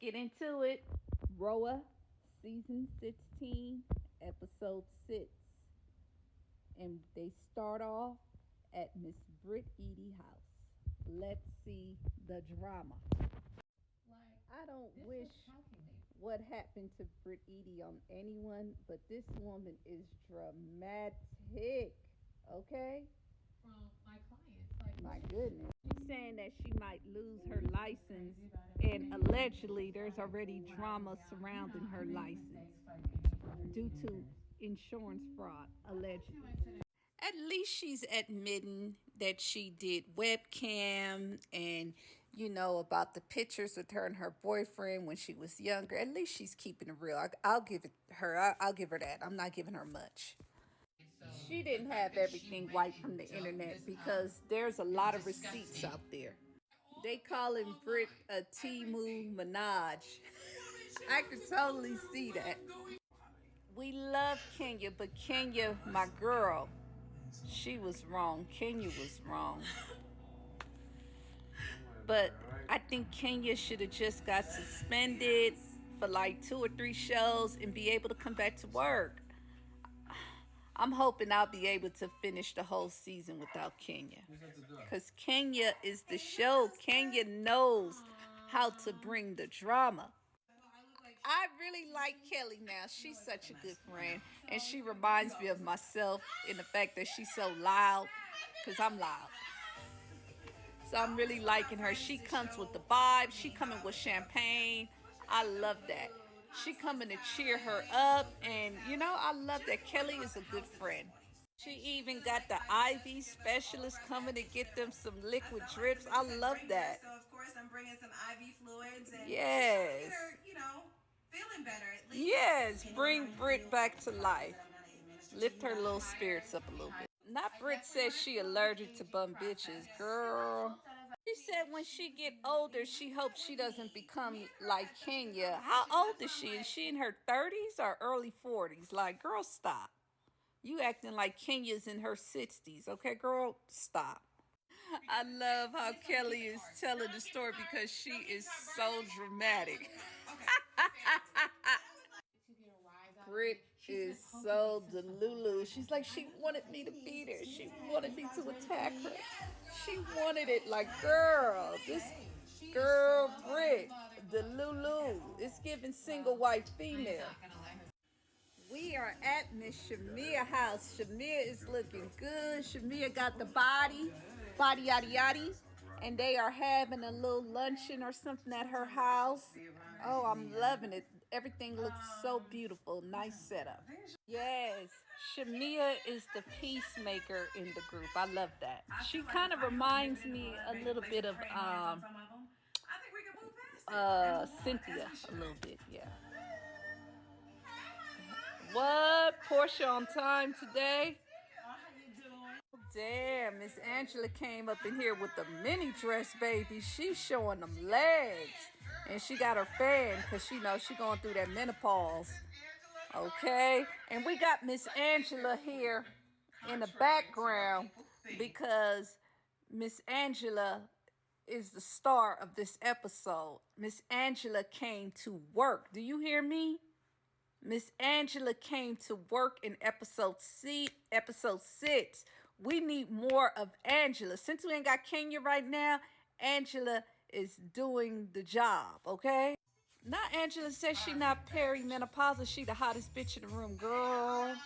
get into it. Roa, season 16, episode 6. And they start off at Miss Britt Edie house. Let's see the drama. I don't wish what happened to Britt Edie on anyone, but this woman is dramatic. Okay? My goodness. She's saying that she might lose her license, and allegedly there's already drama surrounding her license due to insurance fraud, allegedly. At least she's admitting that she did webcam and about the pictures with her and her boyfriend when she was younger. At least she's keeping it real. I'll give it her. I'll give her that. I'm not giving her much. She didn't have everything right from the internet because there's a lot of receipts out there. They calling Brit a Timu Minaj. I could totally see that. We love Kenya, but Kenya, my girl, she was wrong. Kenya was wrong. But I think Kenya should have just got suspended for like 2 or 3 shows and be able to come back to work. I'm hoping I'll be able to finish the whole season without Kenya. Because Kenya is the show. Kenya knows how to bring the drama. I really like Kelly now. She's such a good friend. And she reminds me of myself in the fact that she's so loud. Because I'm loud. So I'm really liking her. She comes with the vibe. She coming with champagne. I love that. She coming to cheer her up. And, I love that. Kelly is a good friend. She even got the IV specialist coming to get them some liquid drips. I love that. So, of course, I'm bringing some IV fluids. And yes. Feeling better at least. Yes, bring Britt back to life. Lift her little spirits up a little bit. Not Britt says she allergic to bum bitches, girl. She said when she get older, she hopes she doesn't become like Kenya. How old is she? Is she in her 30s or early 40s? Like, girl, stop. You acting like Kenya's in her 60s. Okay, girl, stop. I love how Kelly is telling the story because she is so dramatic. Britt is so delulu. She's like, she wanted me to beat her. She wanted me to attack her. She wanted it like, girl, this girl Britt, delulu. It's giving single white female. We are at Miss Shamia house. Shamia is looking good. Shamia got the body yaddy yaddy. And they are having a little luncheon or something at her house. Oh, I'm loving it. Everything looks so beautiful. Nice setup. Yes, Shamia is the peacemaker in the group. I love that. She kind of reminds me a little bit of Cynthia, a little bit, yeah. What? Portia on time today? Damn, Miss Angela came up in here with the mini dress, baby. She's showing them legs. And she got her fan because she knows she's going through that menopause. Okay? And we got Miss Angela here in the background because Miss Angela is the star of this episode. Miss Angela came to work. Do you hear me? Miss Angela came to work in episode 6. We need more of Angela. Since we ain't got Kenya right now, Angela is doing the job, okay? Now Angela says she not perimenopausal. She the hottest bitch in the room, girl.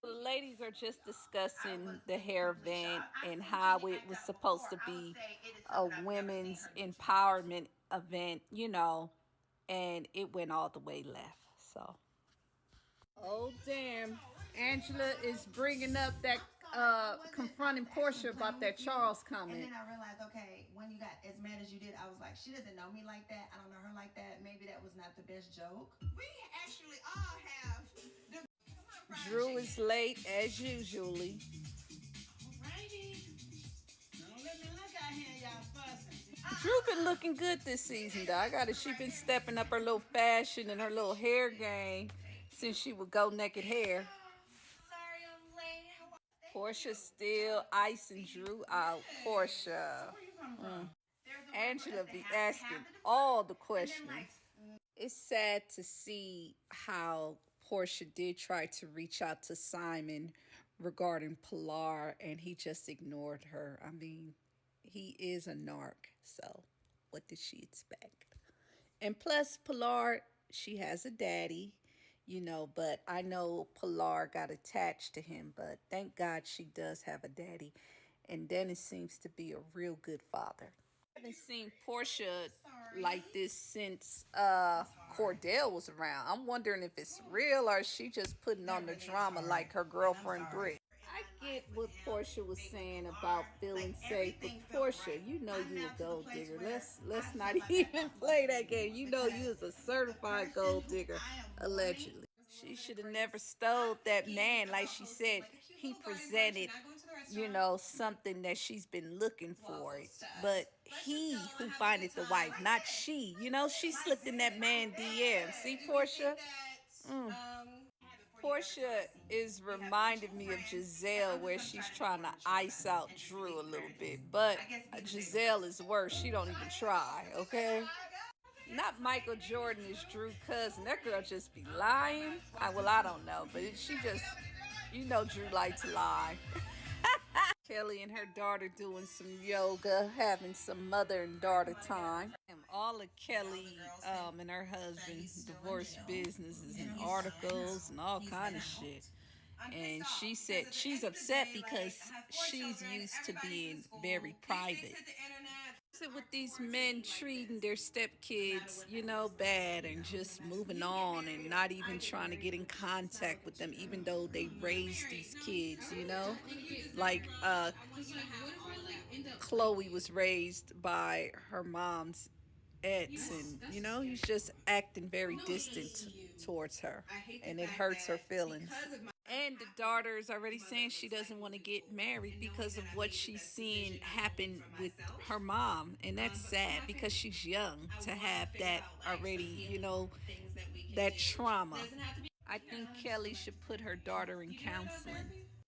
The ladies are just discussing the hair event and how it was supposed to be a women's empowerment event, and it went all the way left, so. Oh, damn. Angela is bringing up that confronting Portia about that Charles comment. And then I realized, okay, when you got as mad as you did, I was like, she doesn't know me like that. I don't know her like that. Maybe that was not the best joke. We actually all have. Drew is late as usually. Alrighty. Don't let me look out here, y'all fussing. Drew been looking good this season, though. She been stepping up her little fashion and her little hair game since she would go naked hair. Portia still icing Drew out. Portia. There Angela be asking all the questions. It's sad to see how Portia did try to reach out to Simon regarding Pilar and he just ignored her. I mean, he is a narc, so what did she expect? And plus, Pilar, she has a daddy, but I know Pilar got attached to him, but thank God she does have a daddy. And Dennis seems to be a real good father. I haven't seen Portia like this since Cordell was around. I'm wondering if it's real or is she just putting on the drama like her girlfriend Britt. I get what Portia was saying about feeling safe, but Portia, you know you a gold digger. Let's not even play that game. You know you is a certified gold digger, allegedly. She should have never stole that man. Like she said, he presented, something that she's been looking for. But he who findeth the wife, not she. She slipped in that man DM. See, Portia? Mm. Portia is reminding me of Giselle where she's trying to ice out Drew a little bit. But Giselle is worse. She don't even try, okay? Not Michael Jordan is Drew's cousin. That girl just be lying. I don't know. But she just, Drew like to lie. Kelly and her daughter doing some yoga, having some mother and daughter time. And all of Kelly and her husband's divorce businesses and articles and all kind of shit. And she said she's upset because she's used to being very private. With these men treating their stepkids, bad and just moving on and not even trying to get in contact with them, even though they raised these kids. Like Chloe was raised by her mom's ex, and he's just acting very distant towards her, and it hurts her feelings. And the daughter is already saying she doesn't want to get married because of what she's seeing happen with her mom. And that's sad because she's young to have that already, that trauma. I think Kelly should put her daughter in counseling.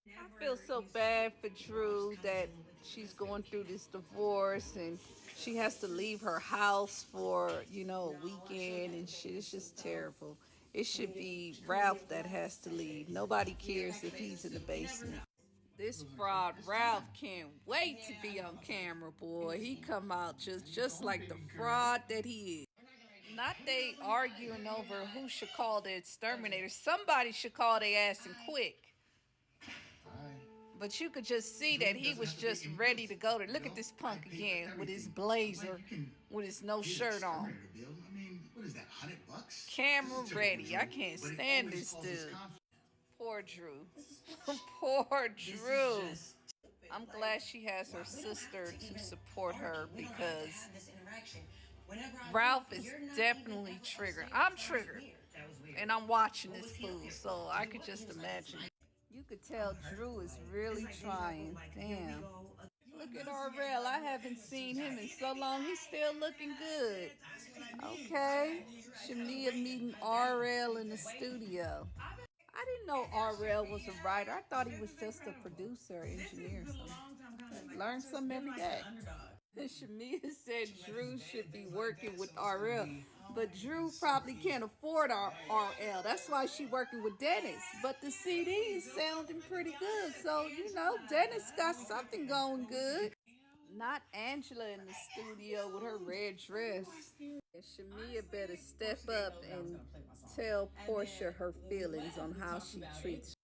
I feel so bad for Drew that she's going through this divorce and she has to leave her house for, a weekend and shit. It's just terrible. It should be Ralph that has to leave. Nobody cares if he's in the basement. This fraud Ralph can't wait to be on camera, boy. He come out just like the fraud that he is. Not they arguing over who should call the exterminator. Somebody should call their ass and quick. But you could just see that he was just ready to go to look at this punk again with his blazer, with his no shirt on. I mean, what is that, $100? Camera ready. I can't stand this dude. Poor Drew. Poor Drew. I'm glad she has her sister to support her because Ralph is definitely triggered. I'm triggered. And I'm watching this fool, so I could just imagine. You could tell Drew is really trying. Damn. Look at Arrell. I haven't seen him in so long. He's still looking good. Okay. Shamia meeting Arrell in the studio. I didn't know Arrell was a writer. I thought he was just a producer, engineer, something. Learn something every day. Shamia said Drew should be working with RL, but Drew probably can't afford RL. That's why she's working with Dennis. But the CD is sounding pretty good, so Dennis got something going good. Not Angela in the studio with her red dress. And Shamia better step up and tell Portia her feelings on how she treats her.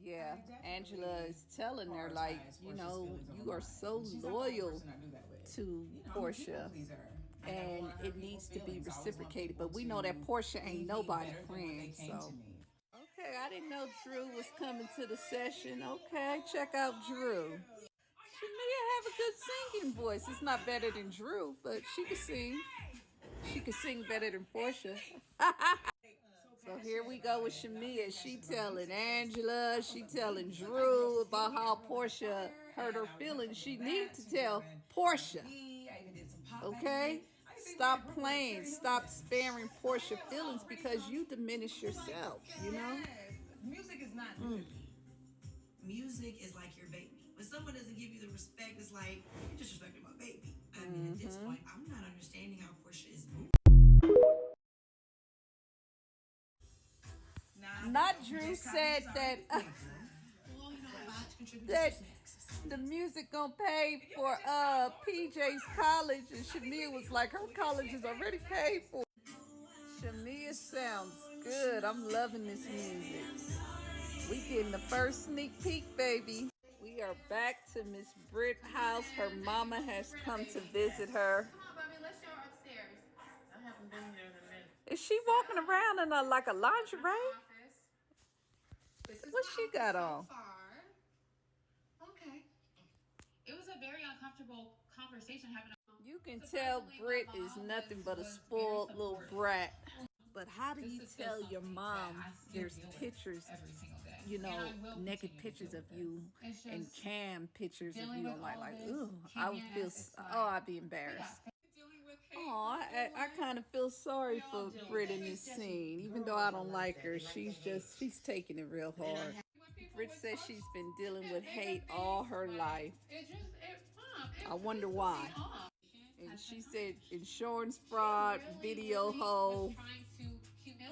Yeah, Angela is telling her, like, you are so loyal to Portia and it needs to be reciprocated. But we know that Portia ain't nobody friend, so. Okay, I didn't know Drew was coming to the session. Okay, check out Drew. Shamia have a good singing voice. It's not better than Drew, but she can sing. She can sing better than Portia. So here we go with Shamia. She telling Angela, she telling Drew about how Portia hurt her feelings. She needs to tell Portia. Okay? Stop playing. Stop sparing Portia feelings because you diminish yourself, Music is not music is like your baby. When someone doesn't give you the respect, it's like, you're disrespecting my baby. I mean, at this point, I'm not understanding how Portia is moving. Not Drew said that that the music gonna pay for PJ's college, and Shamia was like, her college is already paid for. Shamia sounds good. I'm loving this music. We getting the first sneak peek, baby. We are back to Miss Britt house. Her mama has come to visit her. Come on, Bobby, let's show her upstairs. I haven't been there in a minute. Is she walking around in like a lingerie? What she got on? Okay. It was a very uncomfortable conversation having. You can tell Britt is nothing but a spoiled little brat. But how do you tell your mom there's pictures, you know, naked pictures of you and cam pictures of you? I'm like, ooh, I would feel, I'd be embarrassed. Oh, I kind of feel sorry for Britt in this scene, even though I don't like her. She's taking it real hard. Britt says she's been dealing with hate all her life. I wonder why. And she said insurance fraud, video hoe,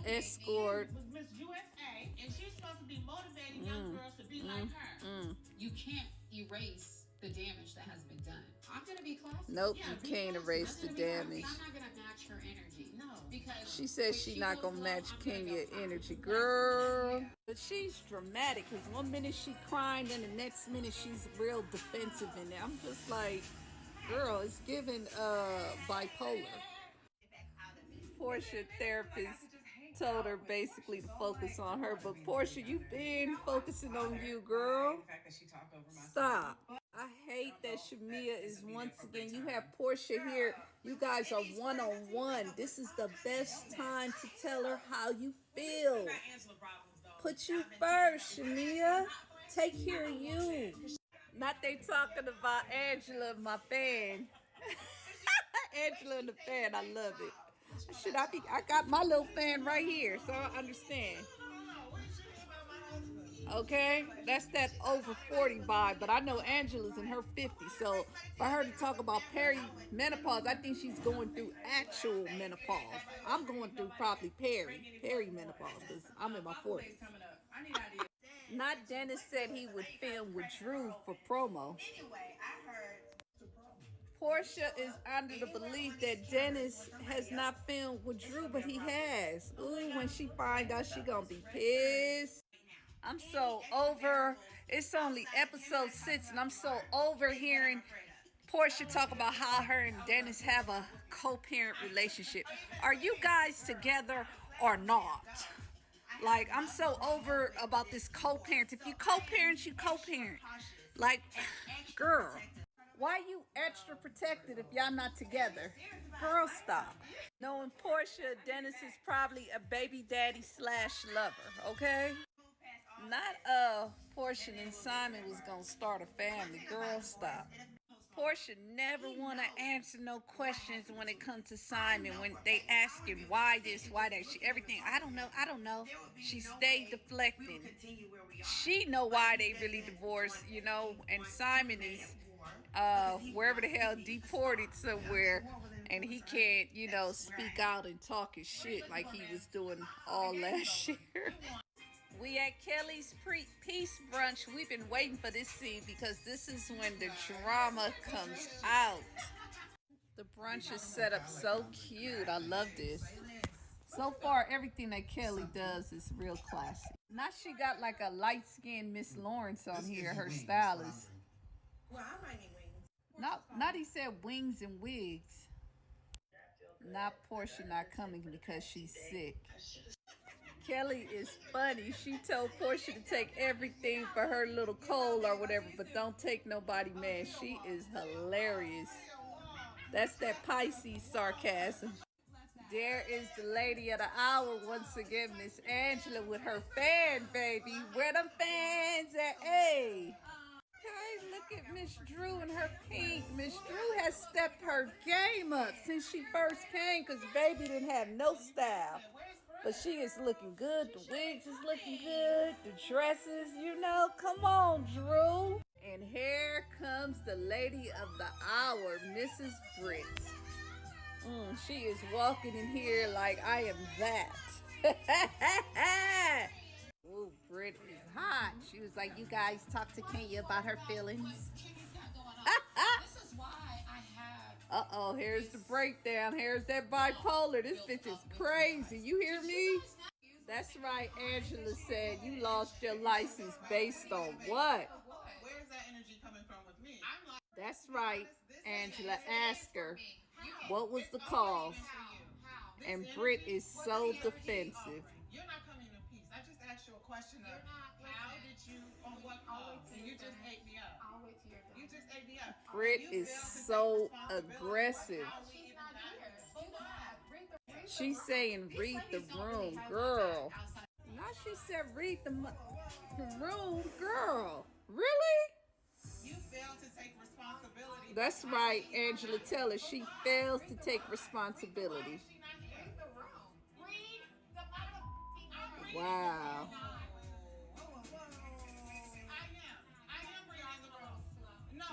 escort. Was Miss USA, and she's supposed to be motivating young girls to be like her. You can't erase the damage that has been done. I'm gonna be classy. Nope, you can't erase the damage. I'm not gonna match her energy. No, because she says she's not gonna match Kenya energy, girl. But she's dramatic, because one minute she crying, then the next minute she's real defensive in there. I'm just like, girl, it's giving bipolar. Portia therapist told her basically to focus on her, but Portia, you been focusing on you, girl. Stop. I hate that Shamia is once again, you have Portia here, you guys are one-on-one. This is the best time to tell her how you feel. Put you first, Shamia. Take care of you. Not they talking about Angela, my fan. Angela and the fan, I love it. I got my little fan right here, so I understand. Okay, that's that over 40 vibe, but I know Angela's in her 50s, so for her to talk about perimenopause, I think she's going through actual menopause. I'm going through probably perimenopause, because I'm in my 40s. Not Dennis said he would film with Drew for promo. Portia is under the belief that Dennis has not filmed with Drew, but he has. Ooh, when she find out, she gonna be pissed. I'm so over. It's only episode 6, and I'm so over hearing Portia talk about how her and Dennis have a co-parent relationship. Are you guys together or not? Like, I'm so over about this co-parent. If you co-parent, you co-parent. Like, girl, why you extra protected if y'all not together? Girl, stop. Knowing Portia, Dennis is probably a baby daddy / lover, okay? Not Portia and Simon was gonna start a family. Girl, stop. Portia never want to answer no questions when it comes to Simon. When they asking why this, why that, everything. I don't know. She stayed deflecting. She know why they really divorced, you know. And Simon is wherever the hell deported somewhere, and he can't, you know, speak out and talk his shit like he was doing all last year. We at Kelly's Peace Brunch. We've been waiting for this scene because this is when the drama comes out. The brunch is set up so cute. I love this. So far, everything that Kelly does is real classy. Now she got like a light-skinned Miss Lawrence on here, her stylist. Well, I might need wings. Not he said wings and wigs. Not Portia not coming because she's sick. Kelly is funny. She told Portia to take everything for her little cold or whatever, but don't take nobody mad. She is hilarious. That's that Pisces sarcasm. There is the lady of the hour once again, Miss Angela with her fan, baby. Where them fans at? Hey. Okay, look at Miss Drew and her pink. Miss Drew has stepped her game up since she first came, because baby didn't have no style. But she is looking good. The wigs is looking good. The dresses, you know. Come on, Drew. And here comes the lady of the hour, Mrs. Britt. She is walking in here like I am that. Ooh, Britt is hot. She was like, you guys talk to Kenya about her feelings. This is why I have. Uh-oh, here's the breakdown. Here's that bipolar. This bitch is crazy. You hear me? That's right, Angela said you lost your license based on what? Where's that energy coming from with me? That's right, Angela. Ask her, what was the cause? And Britt is so defensive. You're not coming to peace. I just asked you a question of how did you, on what cause? And you just ate me up. I'll wait till you're done. You just ate me up. Britt is so aggressive. She's not here. Do that. Read the She's saying read the room, girl. Now she said read the room, girl. Really? You failed to take responsibility. That's right, Angela. Tell her she fails to take responsibility. Wow.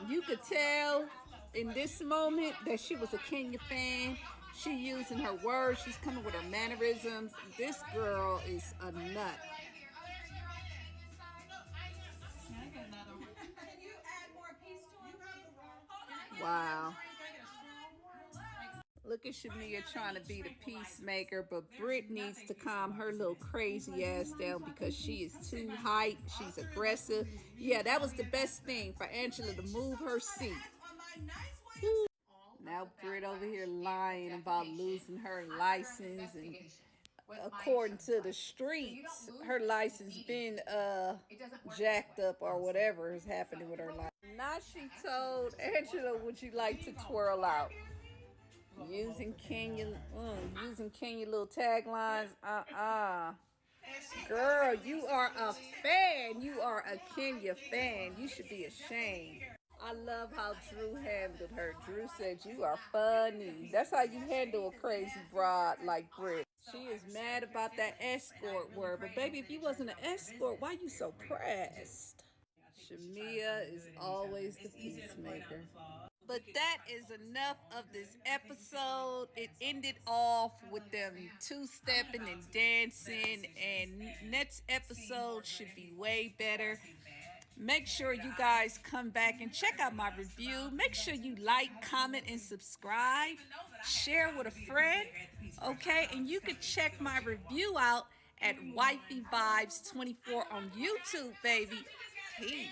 You could tell in this moment that she was a Kenya fan. She using her words. She's coming with her mannerisms. This girl is a nut. Wow. Look at Shamia trying to be the peacemaker, but Britt needs to calm her little crazy ass down because she is too hype. She's aggressive. Yeah, that was the best thing for Angela to move her seat. Woo. Now Britt over here lying about losing her license, and according to the streets, her license been jacked up or whatever is happening with her license. Now she told Angela, would you like to twirl out? Using Kenya little taglines. Girl, you are a fan. You are a Kenya fan. You should be ashamed. I love how Drew handled her. Drew said, you are funny. That's how you handle a crazy broad like Britt. She is mad about that escort word. But baby, if you wasn't an escort, why you so pressed? Shamia is always the peacemaker. But that is enough of this episode. It ended off with them two-stepping and dancing, and next episode should be way better. Make sure you guys come back and check out my review. Make sure you like, comment, and subscribe. Share with a friend, okay? And you can check my review out at Wifey Vibes 24 on YouTube, baby. Peace.